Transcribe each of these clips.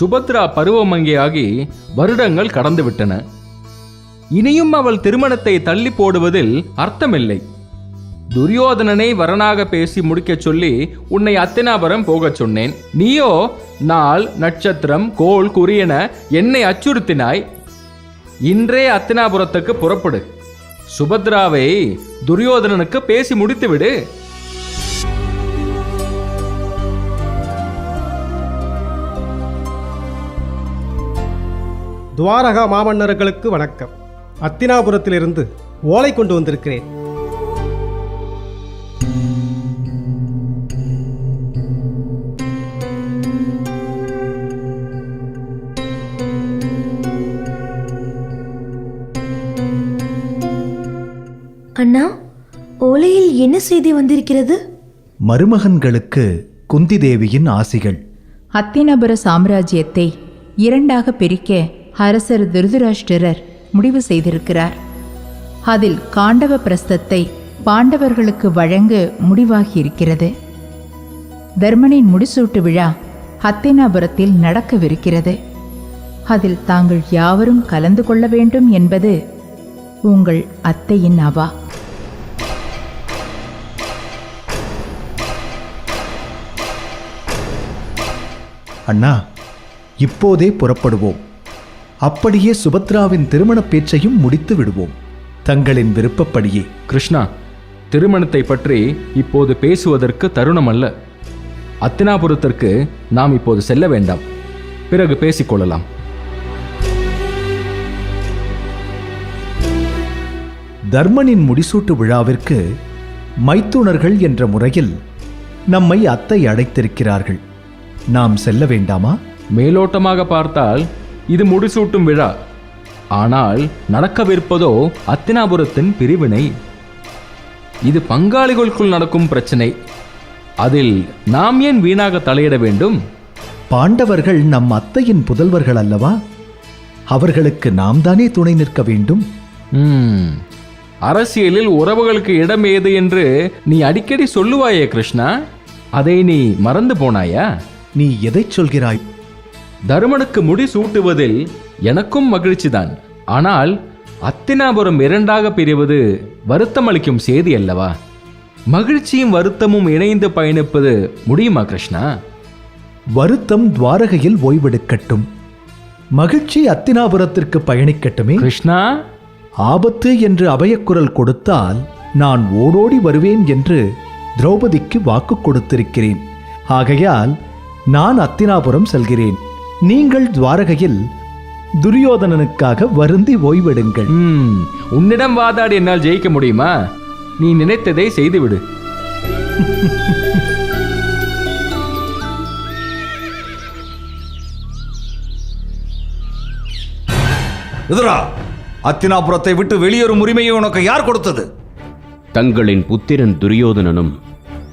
சுபத்ரா பருவமங்கையாகி வருடங்கள் கடந்துவிட்டன. இனியும் அவள் திருமணத்தை தள்ளி போடுவதில் அர்த்தமில்லை. துரியோதனனை வரனாக பேசி முடிக்கச் சொல்லி உன்னை அத்தினாபுரம் போகச் சொன்னேன். நீயோ நாள், நட்சத்திரம், கோள், குறியென என்னை அச்சுறுத்தினாய். இன்றே அத்தினாபுரத்துக்கு புறப்படு. சுபத்ராவை துரியோதனனுக்கு பேசி முடித்துவிடு. துவாரகா மாமன்னர்களுக்கு வணக்கம். அத்தினாபுரத்திலிருந்து ஓலை கொண்டு வந்திருக்கிறேன். அண்ணா, ஓலையில் என்ன செய்தி வந்திருக்கிறது? மருமகன்களுக்கு குந்தி தேவியின் ஆசிகள். அத்தினாபுர சாம்ராஜ்யத்தை இரண்டாக பிரிக்க அரசர் திருதராஷ்டிரர் முடிவு செய்திருக்கிறார். அதில் காண்டவ பிரஸ்தத்தை பாண்டவர்களுக்கு வழங்க முடிவாகியிருக்கிறது. தர்மனின் முடிசூட்டு விழா அத்தினாபுரத்தில் நடக்கவிருக்கிறது. அதில் தாங்கள் யாவரும் கலந்து கொள்ள வேண்டும் என்பது உங்கள் அத்தையின் அவா. அண்ணா, இப்போதே புறப்படுவோம். அப்படியே சுபத்ராவின் திருமண பேச்சையும் முடித்து விடுவோம். தங்களின் விருப்பப்படியே. கிருஷ்ணா, திருமணத்தை பற்றி இப்போது பேசுவதற்கு தருணம் அல்ல. அத்தினாபுரத்திற்கு நாம் இப்போது செல்ல வேண்டாம். பிறகு பேசிக்கொள்ளலாம். தர்மனின் முடிசூட்டு விழாவிற்கு மைத்துனர்கள் என்ற முறையில் நம்மை அத்தை அழைத்திருக்கிறார்கள். நாம் செல்ல வேண்டாமா? மேலோட்டமாக பார்த்தால் இது முடிசூட்டும் விழா. ஆனால் நடக்கவிருப்பதோ அத்தினாபுரத்தின் பிரிவினை. இது பங்காளிகளுக்குள் நடக்கும் பிரச்சனை. அதில் நாம் ஏன் வீணாக தலையிட வேண்டும்? பாண்டவர்கள் நம் அத்தையின் புதல்வர்கள் அல்லவா? அவர்களுக்கு நாம் தானே துணை நிற்க வேண்டும். அரசியலில் உறவுகளுக்கு இடம் ஏது என்று நீ அடிக்கடி சொல்லுவாயே கிருஷ்ணா, அதை நீ மறந்து போனாயா? நீ எதை சொல்கிறாய்? தருமனுக்கு முடி சூட்டுவதில் எனக்கும் மகிழ்ச்சிதான். ஆனால் அத்தினாபுரம் இரண்டாக பிரிவது வருத்தம் அளிக்கும் செய்தி அல்லவா? மகிழ்ச்சியும் வருத்தமும் இணைந்து பயணிப்பது முடியுமா கிருஷ்ணா? வருத்தம் துவாரகையில் ஓய்வெடுக்கட்டும், மகிழ்ச்சி அத்தினாபுரத்திற்கு பயணிக்கட்டுமே. கிருஷ்ணா, ஆபத்து என்று அபயக்குரல் கொடுத்தால் நான் ஓடோடி வருவேன் என்று திரௌபதிக்கு வாக்கு கொடுத்திருக்கிறேன். ஆகையால் நான் அத்தினாபுரம் செல்கிறேன். நீங்கள் துவாரகையில் துரியோதனனுக்காக வருந்தி ஓய்வெடுங்கள். உன்னிடம் வாதாடி என்னால் ஜெயிக்க முடியுமா? நீ நினைத்ததை செய்துவிடு. எதிரா, அத்தினாபுரத்தை விட்டு வெளியேறும் உரிமையை உனக்கு யார் கொடுத்தது? தங்களின் புத்திரன் துரியோதனனும்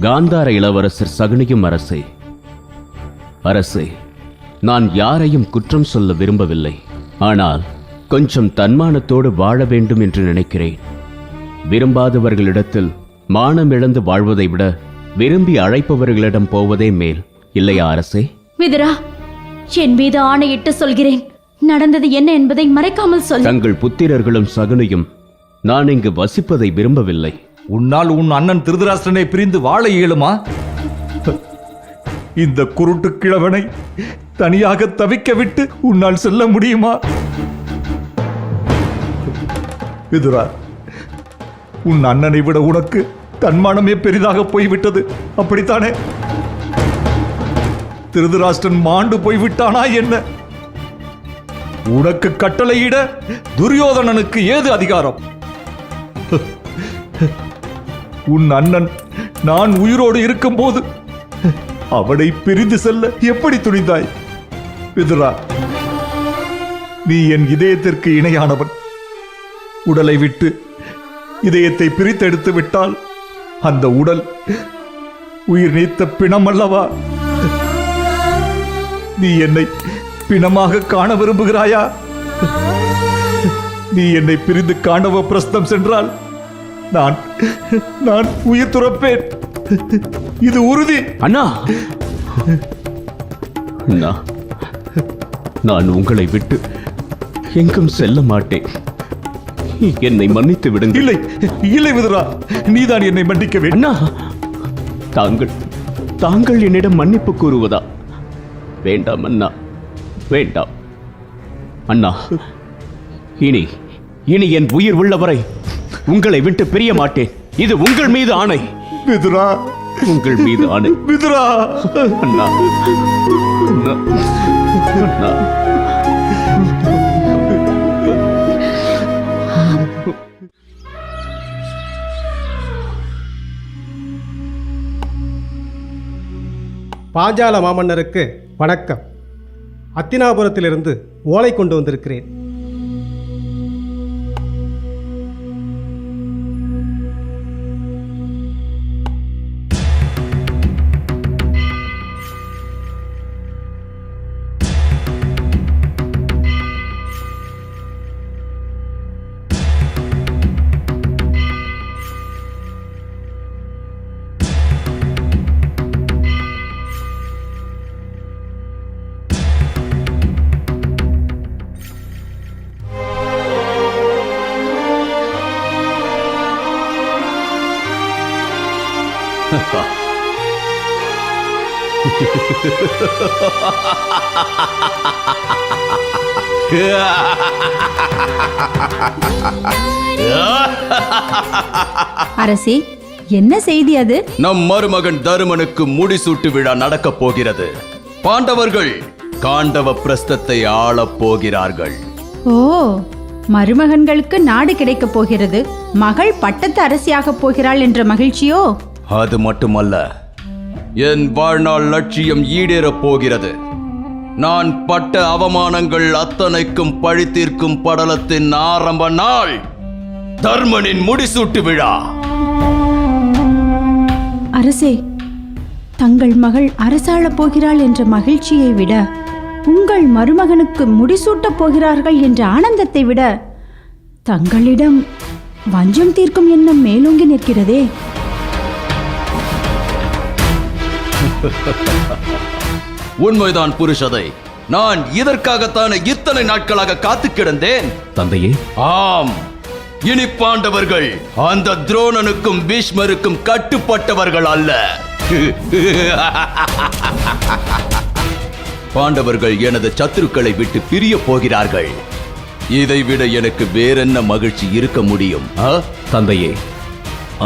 காந்தார இளவரசர் சகுனியும் அரசே. அரசே, நான் யாரையும் குற்றம் சொல்ல விரும்பவில்லை. ஆனால் கொஞ்சம் தன்மானத்தோடு வாழ வேண்டும் என்று நினைக்கிறேன். விரும்பாதவர்களிடத்தில் மானம் இழந்து வாழ்வதை விட விரும்பி அழைப்பவர்களிடம் போவதே மேல், இல்லையா அரசே? விதுரா, என் மீது ஆணையிட்டு சொல்கிறேன், நடந்தது என்ன என்பதை மறைக்காமல் சொல். தங்கள் புத்திரர்களும் சகுனியும் நான் இங்கு வசிப்பதை விரும்பவில்லை. உன்னால் உன் அண்ணன் திருதராஷ்டிரனை பிரிந்து வாழ இயலுமா? இந்த குருட்டு கிழவனை தனியாக தவிக்க விட்டு உன்னால் செல்ல முடியுமா? விதுரா, உன் அண்ணனை விட உனக்கு தன்மானமே பெரிதாக போய்விட்டது, அப்படித்தானே? திருதராஷ்டிரன் மாண்டு போய்விட்டானா என்ன? உனக்கு கட்டளையிட துரியோதனனுக்கு ஏது அதிகாரம்? உன் அண்ணன் நான் உயிரோடு இருக்கும் போது அவனை பிரிந்து செல்ல எப்படி துணிந்தாய்? விதுரா, நீ என் இதயத்திற்கு இணையானவன். உடலை விட்டு இதயத்தை பிரித்தெடுத்து விட்டால் அந்த உடல் உயிர் நீத்த பிணம் அல்லவா? நீ என்னை பிணமாக காண விரும்புகிறாயா? நீ என்னை பிரிந்து காணவ பிரஸ்தம் சென்றால் நான் உயிர் துறப்பேன். இது உறுதி. அண்ணா, நான் உங்களை விட்டு எங்கும் செல்ல மாட்டேன். என்னை மன்னித்து விடுங்கள். இல்லை இல்லை விதுரா, நீதான் என்னை மன்னிக்க வேண்டும். அண்ணா, தாங்கள் என்னிடம் மன்னிப்பு கூறுவதா? வேண்டாம் அண்ணா, வேண்டாம். அண்ணா, இனி என் உயிர் உள்ளவரை உங்களை விட்டு பிரிய மாட்டேன். இது உங்கள் மீது ஆணை. விதுரா, உங்கள் மீது ஆணை. விதுரா. அண்ணா, அண்ணா, அண்ணா. பாஞ்சால மாமன்னருக்கு வணக்கம். அத்தினாபுரத்திலிருந்து ஓலை கொண்டு வந்திருக்கிறேன். அரசே, என்ன செய்தி அது? நம் மருமகன் தருமனுக்கு முடிசூட்டு விழா நடக்கப் போகிறது. பாண்டவர்கள் காண்டவ பிரஸ்தத்தை ஆளப் போகிறார்கள். ஓ, மருமகன்களுக்கு நாடு கிடைக்கப் போகிறது, மகள் பட்டத்து அரசியாகப் போகிறாள் என்ற மகிழ்ச்சியோ? அது மட்டுமல்ல, என் வாழ்நாள் லட்சியம் ஈடேறப் போகிறது. நான் பட்ட அவமானங்கள் அத்தனைக்கும் பழித்தீர்க்கும் படலத்தின் ஆரம்ப நாள் தர்மனின் முடிசூட்டு விழா. அரசே, தங்கள் மகள் அரசாளப் போகிறாள் என்ற மகிழ்ச்சியை விட உங்கள் மருமகனுக்கு முடிசூட்டப் போகிறார்கள் என்ற ஆனந்தத்தை விட தங்களிடம் வஞ்சம் தீர்க்கும் எண்ணம் மேலோங்கி நிற்கிறதே. உண்மைதான் புருஷதை. நான் இதற்காகத்தானே இத்தனை நாட்களாக காத்து கிடந்தேன். தந்தையே, ஆம், இனி பாண்டவர்கள் அந்த துரோணனுக்கும் பீஷ்மருக்கும் கட்டுப்பட்டவர்கள் அல்ல. பாண்டவர்கள் எனது சத்துருக்களை விட்டு பிரிய போகிறார்கள். இதைவிட எனக்கு வேறென்ன மகிழ்ச்சி இருக்க முடியும்? தந்தையே,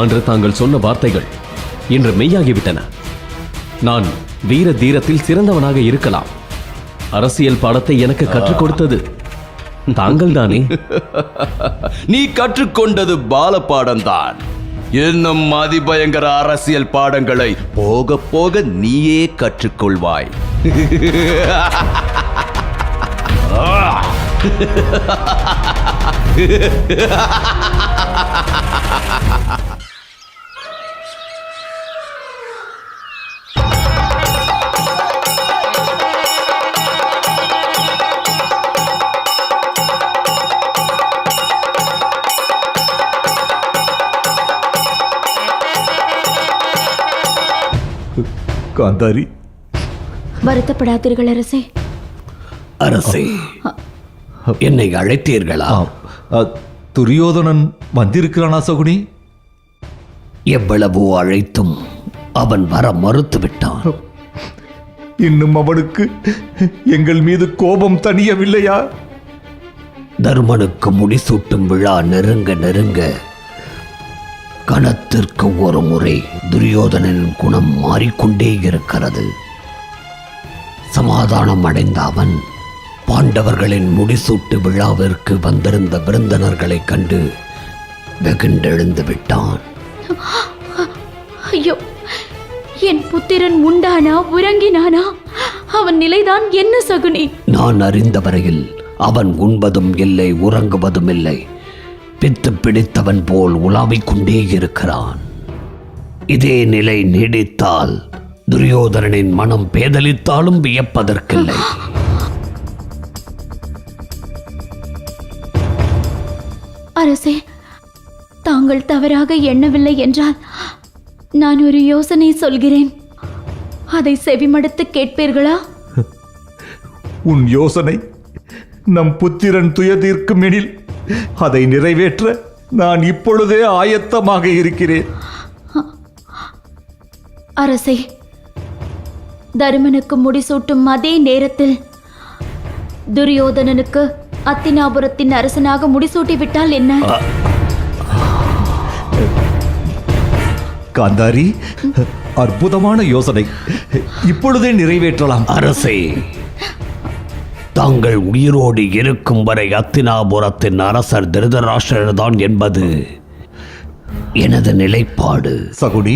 அன்று தாங்கள் சொன்ன வார்த்தைகள் இன்று மெய்யாகிவிட்டன. நான் வீர தீரத்தில் சிறந்தவனாக இருக்கலாம். அரசியல் பாடத்தை எனக்கு கற்றுக் கொடுத்தது தாங்கள் தானே? நீ கற்றுக்கொண்டது பால பாடம்தான். இன்னும் அதிபயங்கர அரசியல் பாடங்களை போக போக நீயே கற்றுக்கொள்வாய். காந்தாரி, வருத்தப்படாதீர்கள் அரசே. அரசே, என்னை அழைத்தீர்களா? துரியோதனன் வந்திருக்கிறானா சகுனி? எவ்வளவோ அழைத்தும் அவன் வர மறுத்து விட்டான். இன்னும் அவனுக்கு எங்கள் மீது கோபம் தணியவில்லையா? தருமனுக்கு முடிசூட்டும் விழா நெருங்க நெருங்க கணத்திற்கு ஒரு முறை துரியோதனின் குணம் மாறிக்கொண்டே இருக்கிறது. சமாதானம் அடைந்த அவன் பாண்டவர்களின் முடிசூட்டு விழாவிற்கு வந்திருந்த விருந்தினர்களைக் கண்டு வெகுண்டெழுந்து விட்டான். ஐயோ, என் புத்திரன் உண்டானா உறங்கினானா? அவன் நிலைதான் என்ன சகுனி? நான் அறிந்த வரையில் அவன் உண்பதும் இல்லை, உறங்குவதும் இல்லை. பித்து பிடித்தவன் போல் உலாவிக் கொண்டே இருக்கிறான். இதே நிலை நீடித்தால் துரியோதனனின் மனம் பேதலித்தாலும் வியப்பதற்கில்லை. அரசே, தாங்கள் தவறாக எண்ணவில்லை என்றால் நான் ஒரு யோசனை சொல்கிறேன். அதை செவிமடுத்து கேட்பீர்களா? உன் யோசனை நம் புத்திரன் துயதீர்க்கும் எனில் அதை நிறைவேற்ற நான் இப்பொழுதே ஆயத்தமாக இருக்கிறேன். அரசே, தருமனுக்கு முடிசூட்டும் அதே நேரத்தில் துரியோதனனுக்கு அத்தினாபுரத்தின் அரசனாக முடிசூட்டி விட்டால் என்ன? காந்தாரி, அற்புதமான யோசனை. இப்பொழுதே நிறைவேற்றலாம். அரசே, தாங்கள் உயிரோடு இருக்கும் வரை அத்தினாபுரத்தின் அரசர் திருதராஷ்டிரர் தான் என்பது எனது நிலைப்பாடு. சகுனி,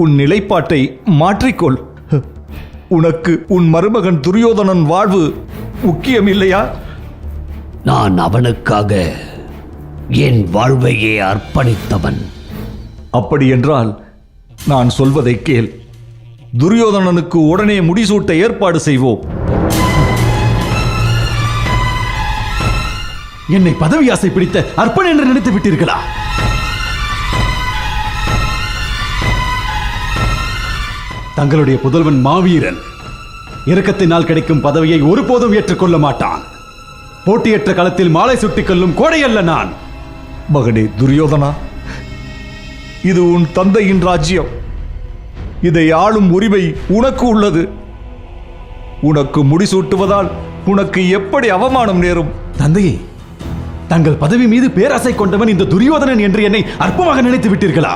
உன் நிலைப்பாட்டை மாற்றிக்கொள். உனக்கு உன் மருமகன் துரியோதனன் வாழ்வு முக்கியம் இல்லையா? நான் அவனுக்காக என் வாழ்வையே அர்ப்பணித்தவன். அப்படியென்றால் நான் சொல்வதை கேள். துரியோதனனுக்கு உடனே முடிசூட்ட ஏற்பாடு செய்வோம். என்னை பதவி ஆசை பிடித்த அர்ப்பன் என்று நினைத்து விட்டீர்களா? தங்களுடைய புதல்வன் மாவீரன் இரக்கத்தினால் கிடைக்கும் பதவியை ஒருபோதும் ஏற்றுக்கொள்ள மாட்டான். போட்டியற்ற களத்தில் மாலை சுட்டிக் கொள்ளும் கோடை அல்ல நான். மகனே துரியோதனா, இது உன் தந்தையின் ராஜ்யம். இதை ஆளும் உரிமை உனக்கு உள்ளது. உனக்கு முடிசூட்டுவதால் உனக்கு எப்படி அவமானம் நேரும்? தந்தையே, தங்கள் பதவி மீது பேராசை கொண்டவன் இந்த துரியோதனன் என்று என்னை அற்பமாக நினைத்து விட்டீர்களா?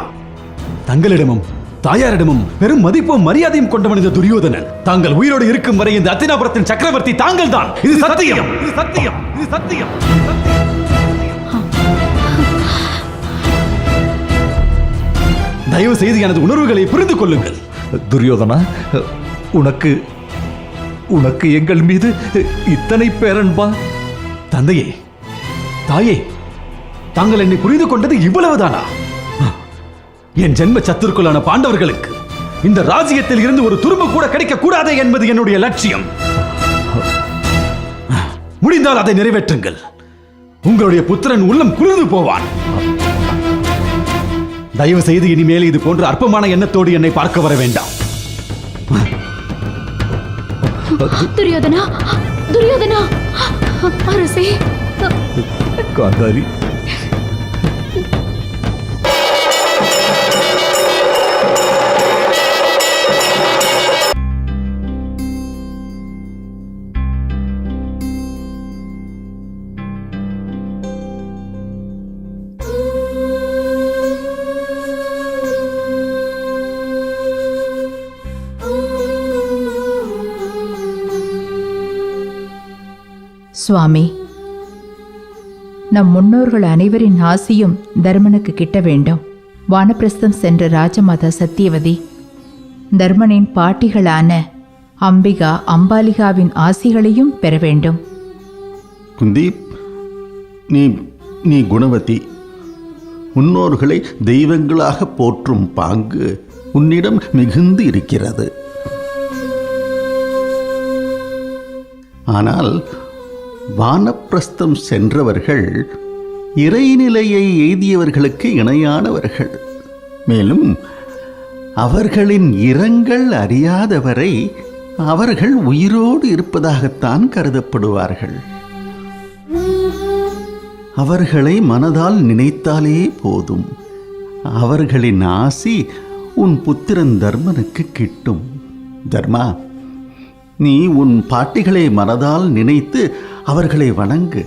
தங்களிடமும் தாயாரிடமும் பெரும் மதிப்பும் மரியாதையும் கொண்டவன் இந்த துரியோதனன். தாங்கள் உயிரோடு இருக்கும் வரை இந்த அத்தினாபுரத்தின் சக்கரவர்த்தி தாங்கள் தான். இது சத்தியம், இது சத்தியம், இது சத்தியம். தயவு செய்து எனது உணர்வுகளை புரிந்து கொள்ளுங்கள். துரியோதனா, உனக்கு உனக்கு எங்கள் மீது இத்தனை பேரன்பா? தந்தையே, தாயே, தாங்கள் என்னை புரிந்து கொண்டது இவ்வளவுதானா? என் ஜென்ம சத்துருக்குள்ளான பாண்டவர்களுக்கு இந்த ராஜ்யத்தில் இருந்து ஒரு துரும்பு கூட கிடைக்க கூடாதே என்பது என்னுடைய லட்சியம். முடிந்தால் அதை நிறைவேற்றுங்கள். உங்களுடைய புத்திரன் உள்ளம் குளிர்ந்து போவான். தயவு செய்து இனிமேல் இது போன்ற அற்பமான எண்ணத்தோடு என்னை பார்க்க வர வேண்டாம். துரியோதனா, துரியோதனா, அரசே. காந்தாரி, சுவாமி, நம் முன்னோர்கள் அனைவரின் ஆசியும் தர்மனுக்கு கிட்ட வேண்டும். வானப்பிரஸ்தம் சென்ற ராஜமாதா சத்தியவதி தர்மனின் பாட்டிகளான அம்பிகா, அம்பாலிகாவின் ஆசிகளையும் பெற வேண்டும். குந்தி, நீ குணவதி. முன்னோர்களை தெய்வங்களாக போற்றும் பாங்கு உன்னிடம் மிகுந்து இருக்கிறது. ஆனால் வானப்பிரஸ்தம் சென்றவர்கள் இறைநிலையை எய்தியவர்களுக்கு இணையானவர்கள். மேலும் அவர்களின் இரங்கல் அறியாதவரை அவர்கள் உயிரோடு இருப்பதாகத்தான் கருதப்படுவார்கள். அவர்களை மனதால் நினைத்தாலே போதும், அவர்களின் ஆசி உன் புத்திரன் தர்மனுக்கு கிட்டும். தர்மா, நீ உன் பாட்டிகளை மனதால் நினைத்து அவர்களை வணங்கு.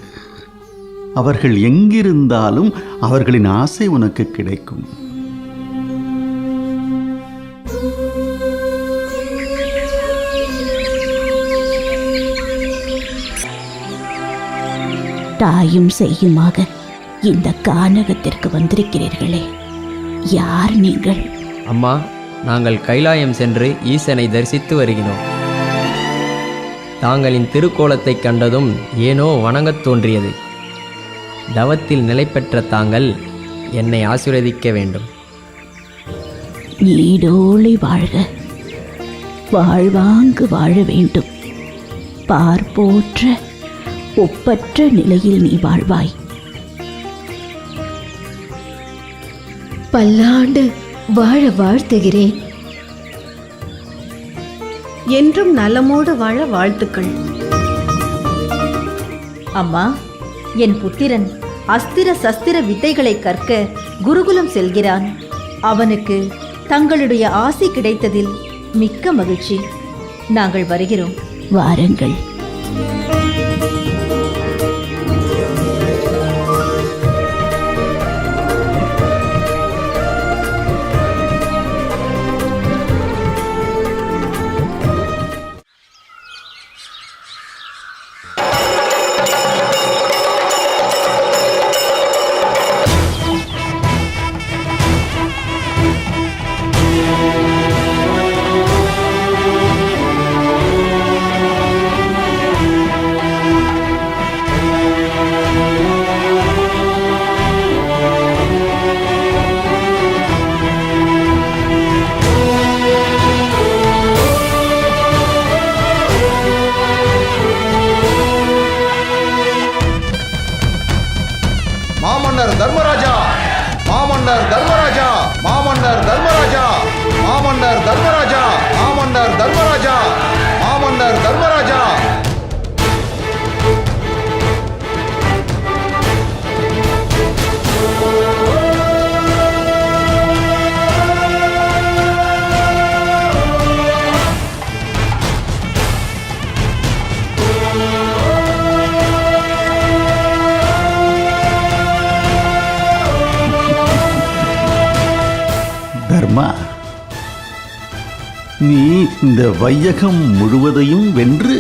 அவர்கள் எங்கிருந்தாலும் அவர்களின் ஆசை உனக்கு கிடைக்கும். தாயும் செய்யுமாக இந்த கானகத்திற்கு வந்திருக்கிறீர்களே, யார் நீங்கள்? அம்மா, நாங்கள் கைலாயம் சென்று ஈசனை தரிசித்து வருகிறோம். தாங்களின் திருக்கோலத்தை கண்டதும் ஏனோ வணங்கத் தோன்றியது. தவத்தில் நிலை பெற்ற தாங்கள் என்னை ஆசீர்வதிக்க வேண்டும். நீடோழி வாழ்க, வாழ்வாங்கு வாழ வேண்டும். பார்ப்போற்ற ஒப்பற்ற நிலையில் நீ வாழ்வாய். பல்லாண்டு வாழ வாழ்த்துகிறேன். என்றும் நலமோடு வாழ வாழ்த்துக்கள். அம்மா, என் புத்திரன் அஸ்திர சஸ்திர வித்தைகளை கற்க குருகுலம் செல்கிறான். அவனுக்கு தங்களுடைய ஆசி கிடைத்ததில் மிக்க மகிழ்ச்சி. நாங்கள் வருகிறோம். வாருங்கள். மாமன்னர் தர்மராஜா, மாமன்னர் தர்மராஜா, மாமன்னர் தர்மராஜா, மாமன்னர் தர்மராஜா, மாமன்னர் தர்மராஜா, மாமன்னர் தர்மராஜா. தர்மா, நீ இந்த வையகம் முழுவதையும் வென்று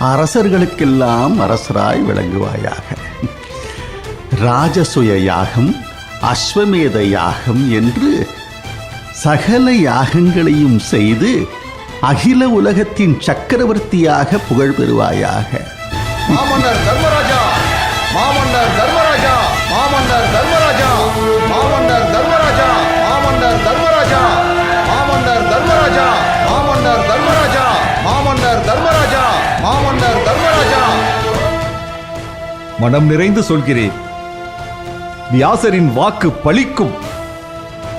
அரசர்களுக்கெல்லாம் அரசராய் விளங்குவாயாக. ராஜசுய யாகம், அஸ்வமேத யாகம் என்று சகல யாகங்களையும் செய்து அகில உலகத்தின் சக்கரவர்த்தியாக புகழ் பெறுவாயாக. மாமன்னர் தர்மராஜா, மாமன்னர் தர்மராஜா, மாமன்னர் தர்மராஜா, மாமன்னர் தர்மராஜா, மாமன்னர் தர்மராஜா, மாமன்னர் தர்மராஜா, மாமன்னர் தர்மராஜா, மாமன்னர் தர்மராஜா, மாமன்னர் தர்மராஜா. மனம் நிறைந்து சொல்கிறேன், வியாசரின் வாக்கு பலிக்கும்.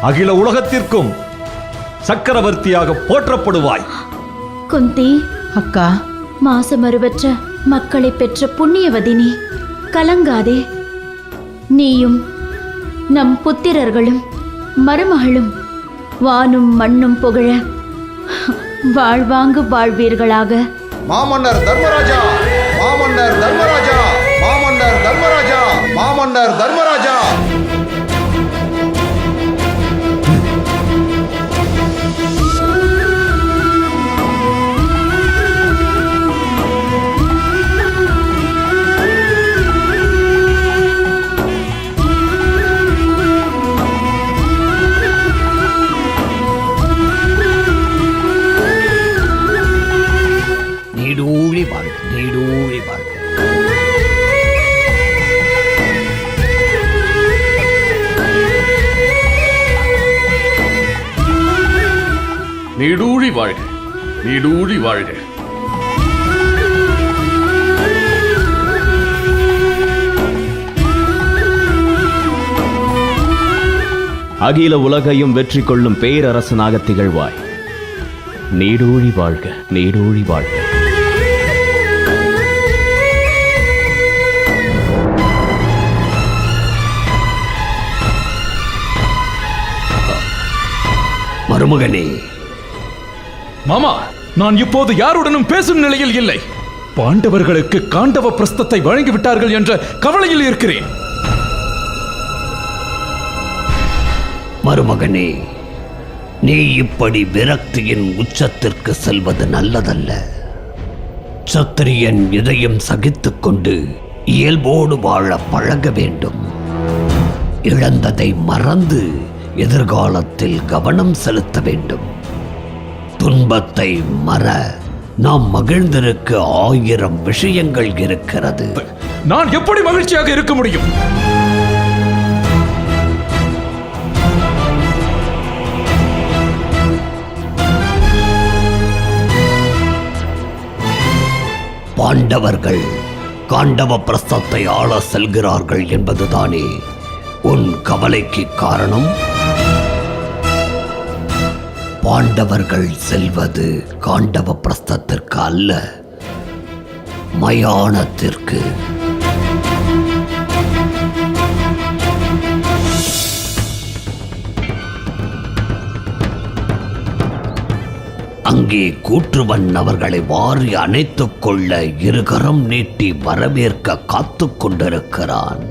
அகில உலகத்திற்கும் சக்கரவர்த்தியாக போற்றப்படுவாய். குந்தி, அக்கா, மாசமறுவற்ற மக்களை பெற்ற புண்ணியவதினி, கலங்காதே. நீயும் நம் புத்திரர்களும் மருமகளும் வானும் மண்ணும் புகழ வாழ்வாங்கு வாழ்வீர்களாக. மாமன்னர் தர்மராஜா, மாமன்னர் தர்மராஜா, மாமன்னர் தர்மராஜா, மாமன்னர் தர்மராஜா. நீடூழி வாழ்க, நீடூழி வாழ்க. நீடூழி வாழ்க, நீடூழி வாழ்க. அகில உலகையும் வெற்றி கொள்ளும் பேரரசனாக திகழ்வாய். நீடூழி வாழ்க, நீடூழி வாழ்க. மருமகனே. மாமா, நான் இப்போது யாருடனும் பேசும் நிலையில் இல்லை. பாண்டவர்களுக்கு காண்டவ பிரஸ்தத்தை வழங்கிவிட்டார்கள் என்ற கவலையில் இருக்கிறேன். மருமகனே, நீ இப்படி விரக்தியின் உச்சத்திற்கு செல்வது நல்லதல்ல. சத்திரியன் இதயம் சகித்துக் கொண்டு இயல்போடு வாழ பழக வேண்டும். இழந்ததை மறந்து எதிர்காலத்தில் கவனம் செலுத்த வேண்டும். துன்பத்தை மற, நாம் மகிழ்ந்திருக்க 1000 விஷயங்கள் இருக்கிறது. நான் எப்படி மகிழ்ச்சியாக இருக்க முடியும்? பாண்டவர்கள் காண்டவ பிரஸ்தத்தை ஆள செல்கிறார்கள் என்பதுதானே உன் கவலைக்கு காரணம்? பாண்டவர்கள் செல்வது காண்டவ பிரஸ்தத்திற்கு அல்ல, மயானத்திற்கு. அங்கே கூற்றுவன் அவர்களை வாரி அணைத்துக் கொள்ள இருகரம் நீட்டி வரவேற்க காத்துக் கொண்டிருக்கிறான்.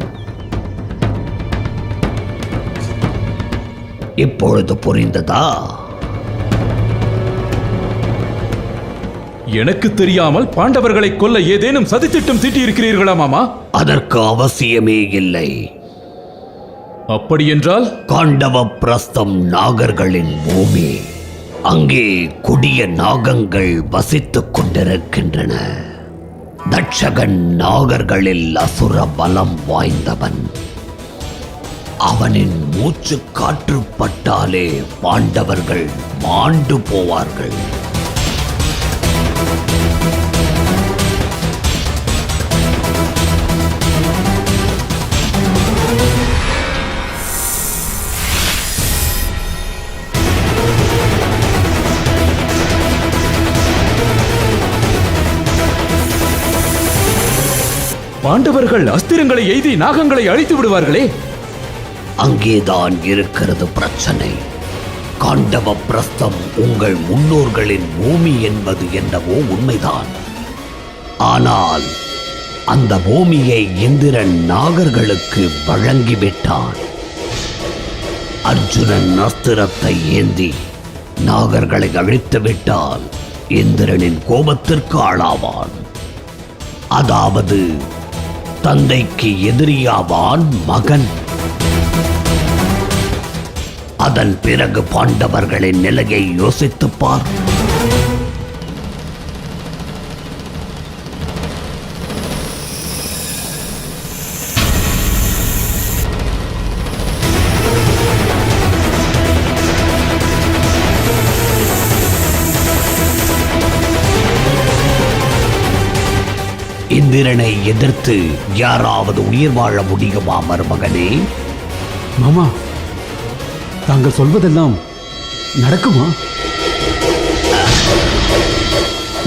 இப்பொழுது புரிந்ததா? எனக்கு தெரியாமல் பாண்டவர்களை கொல்ல ஏதேனும் சதித்திட்டம் தீட்டியிருக்கிறீர்களா மாமா? அதற்கு அவசியமே இல்லை. அப்படியென்றால் காண்டவ பிரஸ்தம் நாகர்களின் பூமி. அங்கே கொடிய நாகங்கள் வசித்துக் கொண்டிருக்கின்றன. தட்சகன் நாகர்களில் அசுர பலம் வாய்ந்தவன். அவனின் மூச்சு காற்று பட்டாலே பாண்டவர்கள் மாண்டு போவார்கள். பாண்டவர்கள் அஸ்திரங்களை எய்தி நாகங்களை அழித்து விடுவார்களே. அங்கேதான் இருக்கிறது பிரச்சனை. காண்டவ பிரஸ்தம் உங்கள் முன்னோர்களின் பூமி என்பது என்னவோ உண்மைதான். ஆனால் அந்த பூமியை இந்திரன் நாகர்களுக்கு வழங்கிவிட்டான். அர்ஜுனன் அஸ்திரத்தை ஏந்தி நாகர்களை அழித்து விட்டால் இந்திரனின் கோபத்திற்கு ஆளாவான். அதாவது தந்தைக்கு எதிரியாவான் மகன். அதன் பிறகு பாண்டவர்களின் நிலையை யோசித்துப் பார். இந்திரனை எதிர்த்து யாராவது உயிர் வாழ முடியுமா மருமகனே? மாமா, தாங்கள் சொல்வதெல்லாம் நடக்குமா?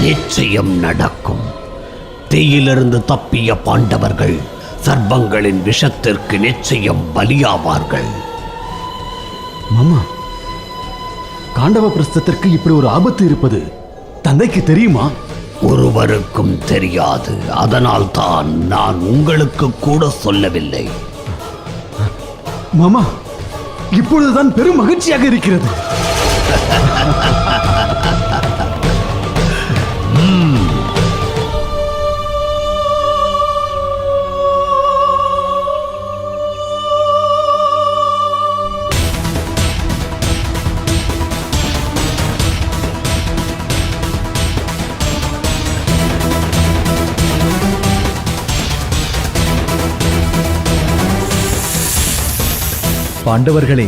நிச்சயம் நடக்கும். தீயிலிருந்து தப்பிய பாண்டவர்கள் சர்ப்பங்களின் விஷத்திற்கு நிச்சயம் பலியாவார்கள். மாமா, காண்டவ பிரஸ்தத்திற்கு இப்படி ஒரு ஆபத்து இருப்பது தந்தைக்கு தெரியுமா? ஒருவருக்கும் தெரியாது. அதனால் தான் நான் உங்களுக்கு கூட சொல்லவில்லை. மாமா, இப்பொழுதுதான் பெரும் மகிழ்ச்சியாக இருக்கிறது. பாண்டவர்களே,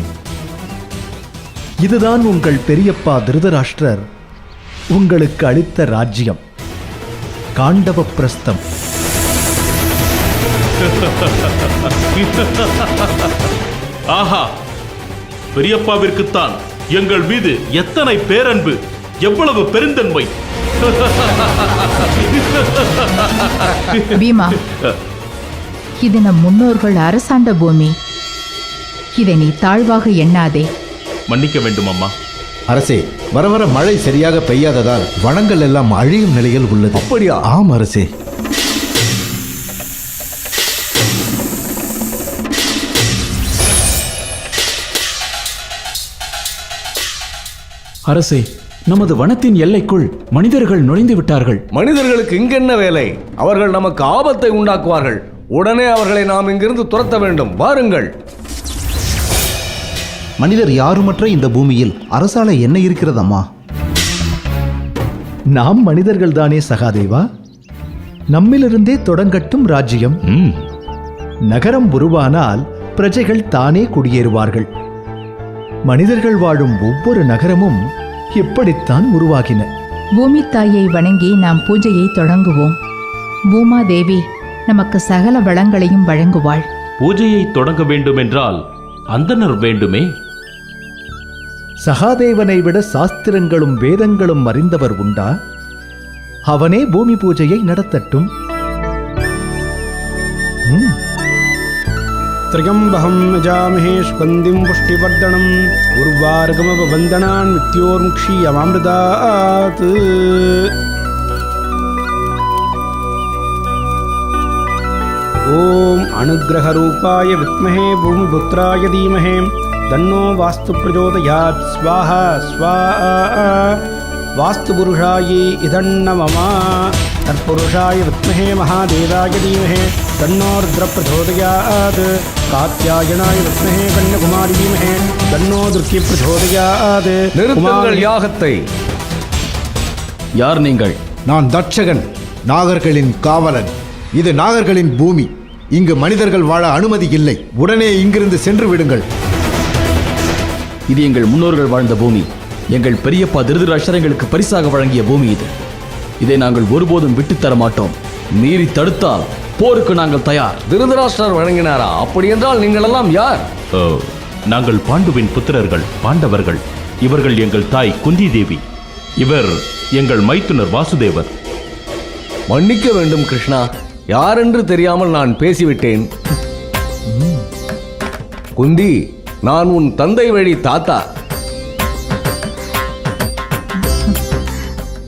இதுதான் உங்கள் பெரியப்பா திருதராஷ்டிரர் உங்களுக்கு அளித்த ராஜ்யம், காண்டவ பிரஸ்தம். ஆஹா, பெரியப்பாவிற்குத்தான் எங்கள் மீது எத்தனை பேரன்பு, எவ்வளவு பெருந்தன்மை. பீமா, இது நம் முன்னோர்கள் அரசாண்ட பூமி. இதை நீ தாழ்வாக எண்ணாதே. மன்னிக்க வேண்டும் அம்மா. அரசே, வர வர மழை சரியாக பெய்யாததால் வளங்கள் எல்லாம் அழியும் நிலையில் உள்ளது. அப்படியா? ஆம் அரசே. அரசே, நமது வனத்தின் எல்லைக்குள் மனிதர்கள் நுழைந்து விட்டார்கள். மனிதர்களுக்கு இங்கென்ன வேலை? அவர்கள் நமக்கு ஆபத்தை உண்டாக்குவார்கள். உடனே அவர்களை நாம் இங்கிருந்து துரத்த வேண்டும். வாருங்கள். மனிதர் யாருமற்ற இந்த பூமியில் அரசாள என்ன இருக்கிறதம்மா? நாம் மனிதர்கள் தானே சகாதேவா. நம்மிலிருந்தே தொடங்கட்டும் ராஜ்யம். நகரம் உருவானால் பிரஜைகள் தானே குடியேறுவார்கள். மனிதர்கள் வாழும் ஒவ்வொரு நகரமும் இப்படித்தான் உருவாகின. பூமி தாயை வணங்கி நாம் பூஜையை தொடங்குவோம். பூமாதேவி நமக்கு சகல வளங்களையும் வழங்குவாள். பூஜையை தொடங்க வேண்டும் என்றால் அந்தனர் வேண்டுமே. சகாதேவனை விட சாஸ்திரங்களும் வேதங்களும் அறிந்தவர் உண்டா? அவனே பூமி பூஜையை நடத்தட்டும். त्र्यम्बकं यजामहे सुगन्धिं पुष्टिवर्धनम् उर्वारुकमिव मृत्योर्मुक्षीयमामृतात्। ॐ अनुग्रहरूपाय विद्महे भूमिपुत्राय धीमहि तन्नो वास्तु प्रचोदयात्। स्वाहा स्वाहा। वास्तुपुरुषाय इदन्नमः। तत्पुरुषाय विद्महे महादेवाय धीमहि तन्नो रुद्रप्रचोदयात्। कात्यायनाय विद्महे कन्याकुमारी धीमहि तन्नो दुर्गी प्रचोदयात्। நிறுத்துங்கள் யாகத்தை. யார் நீங்கள்? நான் தட்சகன், நாகர்களின் காவலன். இது நாகர்களின் பூமி. இங்கு மனிதர்கள் வாழ அனுமதி இல்லை. உடனே இங்கிருந்து சென்று விடுங்கள். இது எங்கள் முன்னோர்கள் வாழ்ந்த பூமி. எங்கள் பெரியப்பா திருதராஷ்டிரர் எங்களுக்கு பரிசாக வழங்கிய பூமி இது. இதை நாங்கள் ஒருபோதும் விட்டுத்தர மாட்டோம். மீறி தடுத்தால் போருக்கு நாங்கள் தயார். திருதராஷ்டிரர் வழங்கினாரா? அப்படி என்றால் நீங்கள் எல்லாம் யார்? நாங்கள் பாண்டுவின் புத்திரர்கள், பாண்டவர்கள். இவர்கள் எங்கள் தாய் குந்தி தேவி. இவர் எங்கள் மைத்துனர் வாசுதேவர். மன்னிக்க வேண்டும் கிருஷ்ணா, யாரென்று தெரியாமல் நான் பேசிவிட்டேன். குந்தி, நான் உன் தந்தை வழி தாத்தா.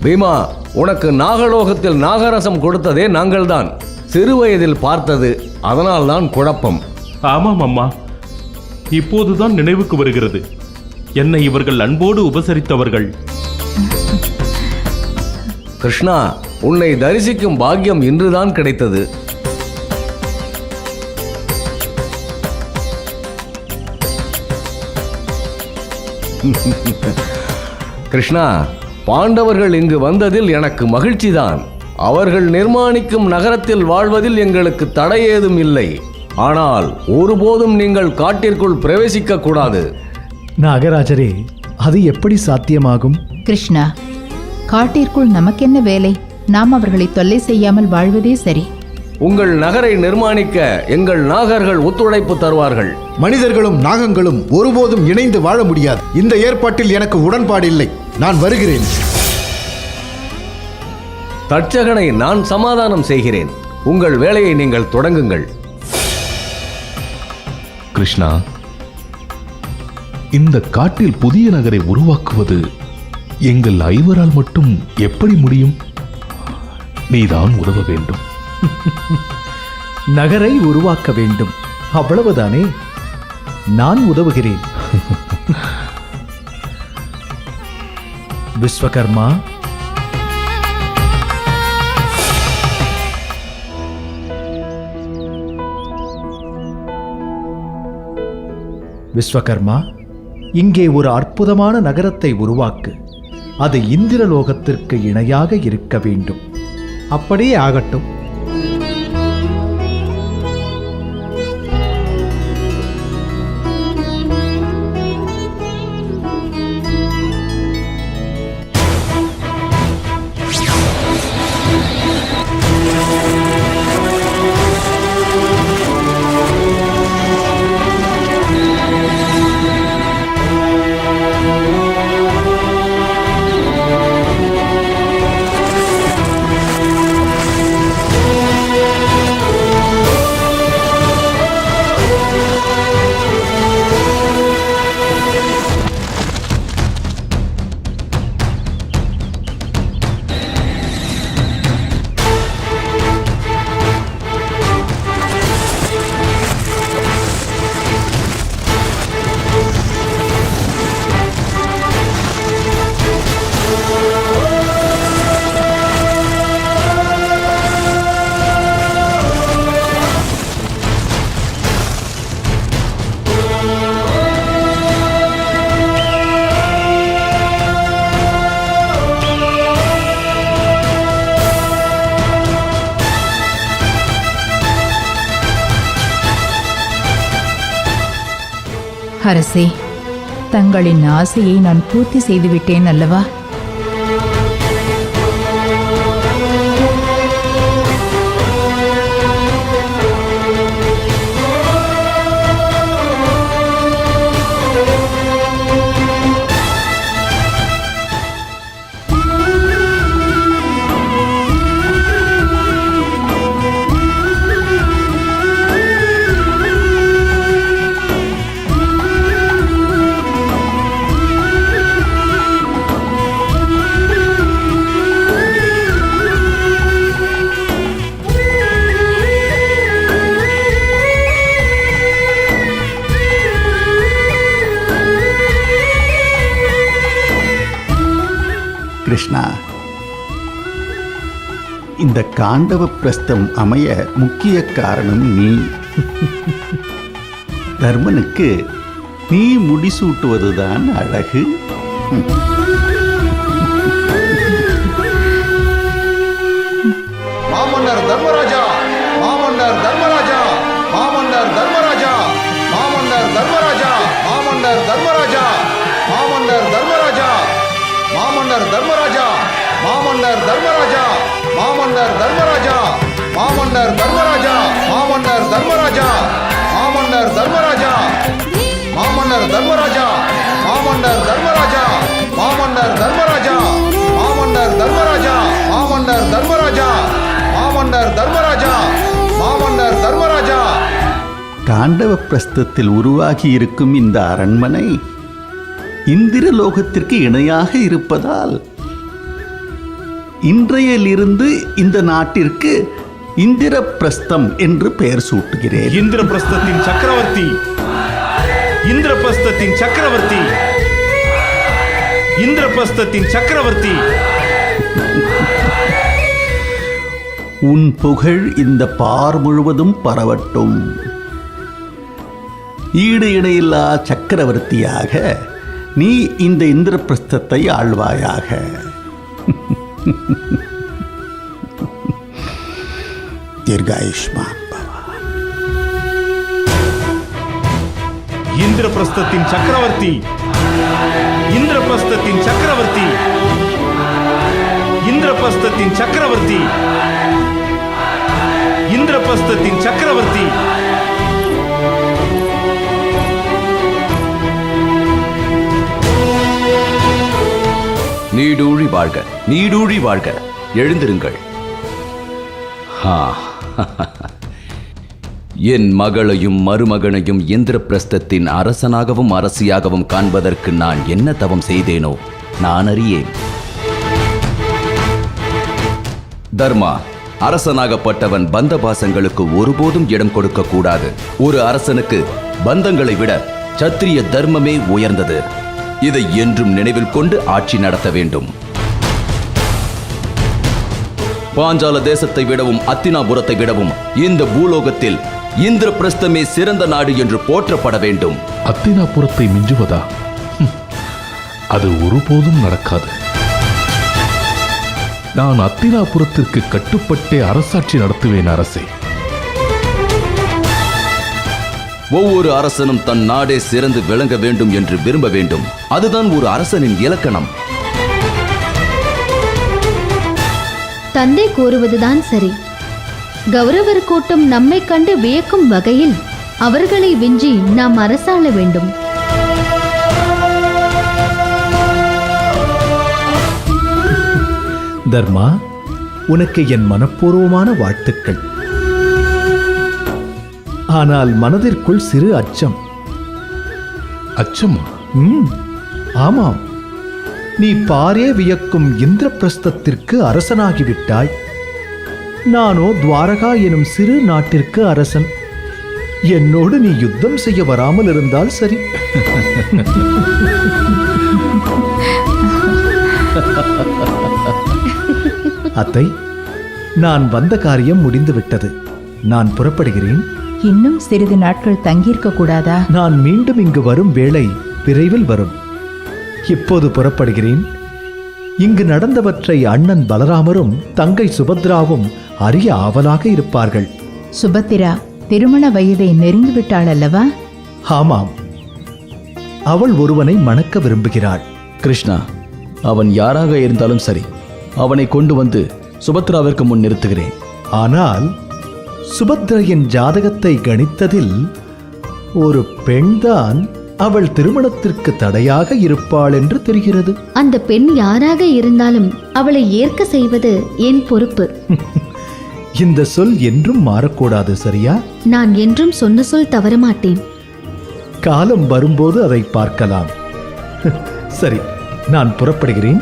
பீமா, உனக்கு நாகலோகத்தில் நாகரசம் கொடுத்ததே நாங்கள்தான். சிறு வயதில் பார்த்தது, அதனால்தான் குழப்பம். ஆமாம் அம்மா, இப்போதுதான் நினைவுக்கு வருகிறது. என்னை இவர்கள் அன்போடு உபசரித்தவர்கள். கிருஷ்ணா, உன்னை தரிசிக்கும் பாக்கியம் இன்றுதான் கிடைத்தது. கிருஷ்ணா, பாண்டவர்கள் இங்கு வந்ததில் எனக்கு மகிழ்ச்சிதான். அவர்கள் நிர்மாணிக்கும் நகரத்தில் வாழ்வதில் எங்களுக்கு தடை ஏதும் இல்லை. ஆனால் ஒருபோதும் நீங்கள் காட்டிற்குள் பிரவேசிக்க கூடாது. நாகராஜரே, அது எப்படி சாத்தியமாகும்? கிருஷ்ணா, காட்டிற்குள் நமக்கென்ன வேலை? நாம் அவர்களை தொல்லை செய்யாமல் வாழ்வதே சரி. உங்கள் நகரை நிர்மாணிக்க எங்கள் நாகர்கள் ஒத்துழைப்பு தருவார்கள். மனிதர்களும் நாகங்களும் ஒருபோதும் இணைந்து வாழ முடியாது. இந்த ஏற்பாட்டில் எனக்கு உடன்பாடு இல்லை. நான் வருகிறேன். தட்சகனை நான் சமாதானம் செய்கிறேன். உங்கள் வேலையை நீங்கள் தொடங்குங்கள். கிருஷ்ணா, இந்த காட்டில் புதிய நகரை உருவாக்குவது எங்கள் ஐவரால் மட்டும் எப்படி முடியும்? நீதான் உதவ வேண்டும். நகரை உருவாக்க வேண்டும், அவ்வளவுதானே? நான் உதவுகிறேன். விஸ்வகர்மா, விஸ்வகர்மா, இங்கே ஒரு அற்புதமான நகரத்தை உருவாக்கு. அது இந்திரலோகத்திற்கு இணையாக இருக்க வேண்டும். அப்படியே ஆகட்டும். அரசே, தங்களின் ஆசையை நான் பூர்த்தி செய்துவிட்டேன் அல்லவா? கிருஷ்ணா, இந்த காண்டவ பிரஸ்தம் அமைய முக்கிய காரணம் நீ. தர்மனுக்கு நீ முடிசூட்டுவதுதான் அழகு. மாமன்னர் தர்மராஜா, மாமன்னர் தர்மராஜா, மாமன்னர் தர்மராஜா, மாமன்னர் தர்மராஜா, மாமன்னர் தர்மராஜா, மாமன்னர் தர்மராஜா, மாமன்னர் தர்மராஜா, மாமன்னர் தர்மராஜா, மாமன்னர் தர்மராஜா, மாமன்னர் தர்மராஜா, மாமன்னர் தர்மராஜா, மாமன்னர் தர்மராஜா, மாமன்னர் தர்மராஜா, மாமன்னர் தர்மராஜா, மாமன்னர் தர்மராஜா, மாமன்னர் தர்மராஜா, மாமன்னர் தர்மராஜா, மாமன்னர் தர்மராஜா, மாமன்னர் தர்மராஜா. காண்டவ பிரஸ்தத்தில் உருவாகி இருக்கும் இந்த அரண்மனை இந்திரலோகத்திற்கு இணையாக இருப்பதால் இன்றையிலிருந்து இந்த நாட்டிற்கு இந்திரபிரஸ்தம் என்று பெயர் சூட்டுகிறேன். இந்திரபிரஸ்தத்தின் சக்கரவர்த்தி, இந்திரபிரஸ்தத்தின் சக்கரவர்த்தி, இந்திரபிரஸ்தத்தின் சக்கரவர்த்தி. உன் புகழ் இந்த பார் முழுவதும் பரவட்டும். ஈடு இணையில்லா சக்கரவர்த்தியாக நீ இந்த இந்திரபிரஸ்தத்தை ஆழ்வாயாக. தீர்காயுஷ்மான் பவா. இந்திரபிரஸ்தத்தின் சக்கரவர்த்தி, இந்திரபிரஸ்தத்தின் சக்கரவர்த்தி, இந்திரபிரஸ்தத்தின் சக்கரவர்த்தி, இந்திரபிரஸ்தத்தின் சக்கரவர்த்தி. நீடூழி வாழ்க, நீடூழி வாழ்க. எழுந்திருங்கள். என் மகளையும் மருமகனையும் இந்திரபிரஸ்தத்தின் அரசனாகவும் அரசியாகவும் காண்பதற்கு நான் என்ன தவம் செய்தேனோ நான் அறியேன். தர்மா, அரசனாகப்பட்டவன் பந்தபாசங்களுக்கு ஒருபோதும் இடம் கொடுக்க கூடாது. ஒரு அரசனுக்கு பந்தங்களை விட சத்திரிய தர்மமே உயர்ந்தது. இதை என்றும் நினைவில் கொண்டு ஆட்சி நடத்த வேண்டும். பாஞ்சால தேசத்தை விடவும் அத்தினாபுரத்தை விடவும் இந்த பூலோகத்தில் இந்திரபிரஸ்தமே சிறந்த நாடு என்று போற்றப்பட வேண்டும். அத்தினாபுரத்தை மிஞ்சுவதா? அது ஒருபோதும் நடக்காது. நான் அத்தினாபுரத்திற்கு கட்டுப்பட்டே அரசாட்சி நடத்துவேன் அரசே. ஒவ்வொரு அரசனும் தன் நாடே சிறந்து விளங்க வேண்டும் என்று விரும்ப வேண்டும். அதுதான் ஒரு அரசனின் இலக்கணம். தந்தை கூறுவதுதான் சரி. கௌரவர் கூட்டம் நம்மை கண்டு வியக்கும் வகையில் அவர்களை விஞ்சி நாம் அரசாள வேண்டும். தர்மா, உனக்கு என் மனப்பூர்வமான வாழ்த்துக்கள். ஆனால் மனதிற்குள் சிறு அச்சம். அச்சமா? ஆமாம். நீ பாரே வியக்கும் இந்திரபிரஸ்தத்திற்கு அரசனாகிவிட்டாய். நானோ துவாரகா எனும் சிறு நாட்டிற்கு அரசன். என்னோடு நீ யுத்தம் செய்ய வராமல் இருந்தால் சரி. அத்தை, நான் வந்த காரியம் முடிந்துவிட்டது. நான் புறப்படுகிறேன். இன்னும் சிறிது நாட்கள் தங்கியிருக்க கூடாதா? நான் மீண்டும் இங்கு வரும் வேளை விரைவில் வரும். இப்போது புறப்படுகிறேன். இங்கு நடந்தவற்றை அண்ணன் பலராமரும் தங்கை சுபத்ராவும் அறிய ஆவலாக இருப்பார்கள். சுபத்திரா திருமண வயதை நெருங்கிவிட்டாள் அல்லவா? ஆமாம், அவள் ஒருவனை மணக்க விரும்புகிறாள். கிருஷ்ணா, அவன் யாராக இருந்தாலும் சரி, அவனை கொண்டு வந்து சுபத்ராவிற்கு முன் நிறுத்துகிறேன். ஆனால் சுபத்ரையின் ஜாதகத்தை கணித்ததில் ஒரு பெண்தான் அவள் திருமணத்திற்கு தடையாக இருப்பாள் என்று தெரிகிறது. அந்த பெண் யாராக இருந்தாலும் அவளை ஏற்க செய்வது என் பொறுப்பு. இந்த சொல் என்றும் மாறக்கூடாது, சரியா? நான் என்றும் சொன்ன சொல் தவறமாட்டேன். காலம் வரும்போது அதை பார்க்கலாம். சரி, நான் புறப்படுகிறேன்.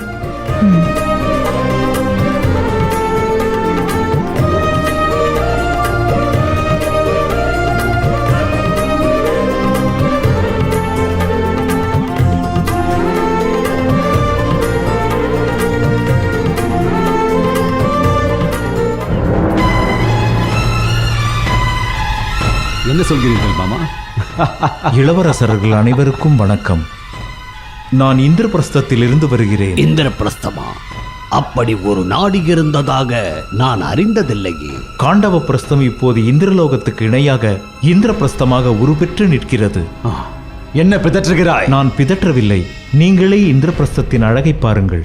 சொல்கிறீர்கள் மாமா? இளவரசர்கள் அனைவருக்கும் வணக்கம். நான் இந்திரபிரஸ்தத்தில் இருந்து வருகிறேன். இந்திரபிரஸ்தமா? அப்படி ஒரு நாடு இருந்ததாக நான் அறிந்ததில்லையே. காண்டவ பிரஸ்தம் இப்போது இந்திரலோகத்துக்கு இணையாக இந்திரபிரஸ்தமாக உருப்பெற்று நிற்கிறது. என்ன பிதற்றுகிறாய்? நான் பிதற்றவில்லை. நீங்களே இந்திரபிரஸ்தத்தின் அழகை பாருங்கள்.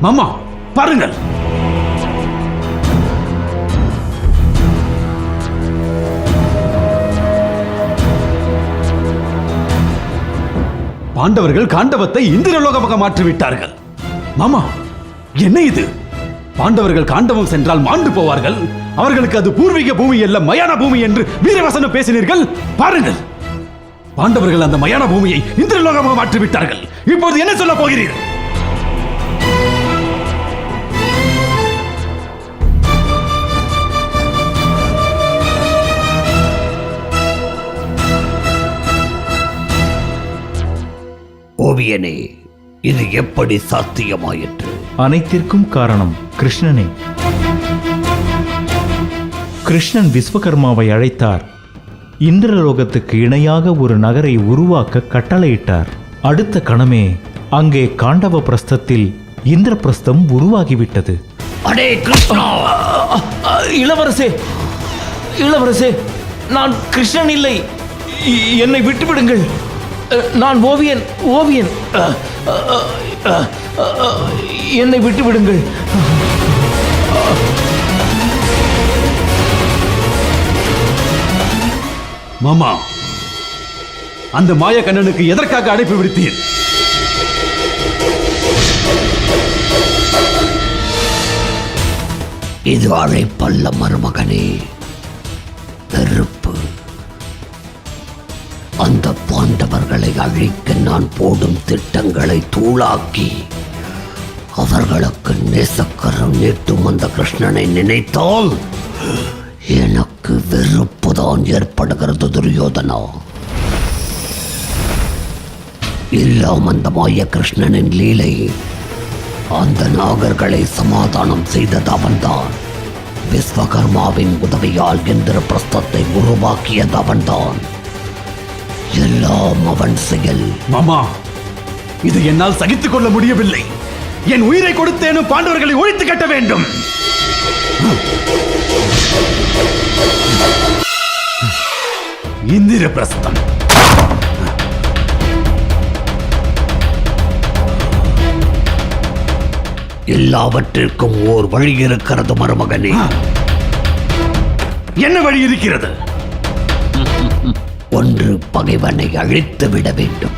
மாமா பாருங்கள். பாண்டவர்கள் காண்டவத்தை இந்திரலோகமாக மாற்றிவிட்டார்கள். மாமா என்ன இது? பாண்டவர்கள் காண்டவம் சென்றால் மாண்டு போவார்கள். அவர்களுக்கு அது பூர்வீக பூமி அல்ல, மயான பூமி என்று வீரவசனம் பேசினீர்கள். பாருங்கள், பாண்டவர்கள் அந்த மயான பூமியை இந்திரலோகமாக மாற்றிவிட்டார்கள். இப்போது என்ன சொல்ல போகிறீர்கள்? ஓவியனே, இது எப்படி சாத்தியமாயிற்று? அனைத்திற்கும் காரணம் கிருஷ்ணனே. கிருஷ்ணன் விஸ்வகர்மாவை அழைத்தார். இந்திரலோகத்துக்கு இணையாக ஒரு நகரை உருவாக்க கட்டளையிட்டார். அடுத்த கணமே அங்கே காண்டவ பிரஸ்தத்தில் இந்திரபிரஸ்தம் உருவாகிவிட்டது. அடே கிருஷ்ணா! இளவரசே, இளவரசே, நான் கிருஷ்ணன் இல்லை. என்னை விட்டுவிடுங்கள். நான் ஓவியன், ஓவியன். என்னை விட்டுவிடுங்கள். மாமா, அந்த மாய கண்ணனுக்கு எதற்காக அழைப்பு விடுத்தீர்? இது அழைப்பல்ல மருமகனே, வெறுப்பு. அந்த பாண்டவர்களை அழிக்க நான் போடும் திட்டங்களை தூளாக்கி அவர்களுக்கு நேசக்கரம் நீட்டும் அந்த கிருஷ்ணனை நினைத்தால் எனக்கு வெறுப்புதான் ஏற்படுகிறது துரியோதனா. எல்லாம் அந்த மாய கிருஷ்ணனின் லீலை. அந்த நாகர்களை சமாதானம் செய்தது அவன்தான். விஸ்வகர்மாவின் உதவியால் இந்திரபிரஸ்தத்தை உருவாக்கியது அவன்தான். எல்லாம் அவன் செயல். மாமா, இது என்னால் சகித்துக் கொள்ள முடியவில்லை. என் உயிரை கொடுத்தேனும் பாண்டவர்களை ஒழித்து கட்ட வேண்டும். இந்திரபிரஸ்தம் எல்லாவற்றிற்கும் ஓர் வழி இருக்கிறது மருமகனே. என்ன வழி இருக்கிறது? ஒன்று, பகைவனை அழித்து விட வேண்டும்.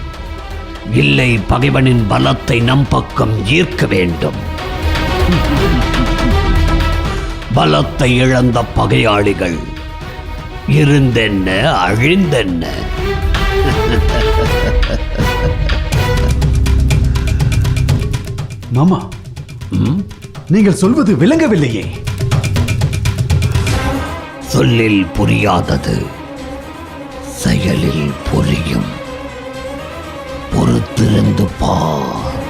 இல்லை, பகைவனின் பலத்தை நம் பக்கம் ஈர்க்க வேண்டும். பலத்தை இழந்த பகையாளிகள் இருந்தென்ன, அழிந்தென்ன? மாமா, நீங்கள் சொல்வது விளங்கவில்லையே. சொல்லில் புரியாதது செயலில் புரியும். பொறுத்திருந்து பார்.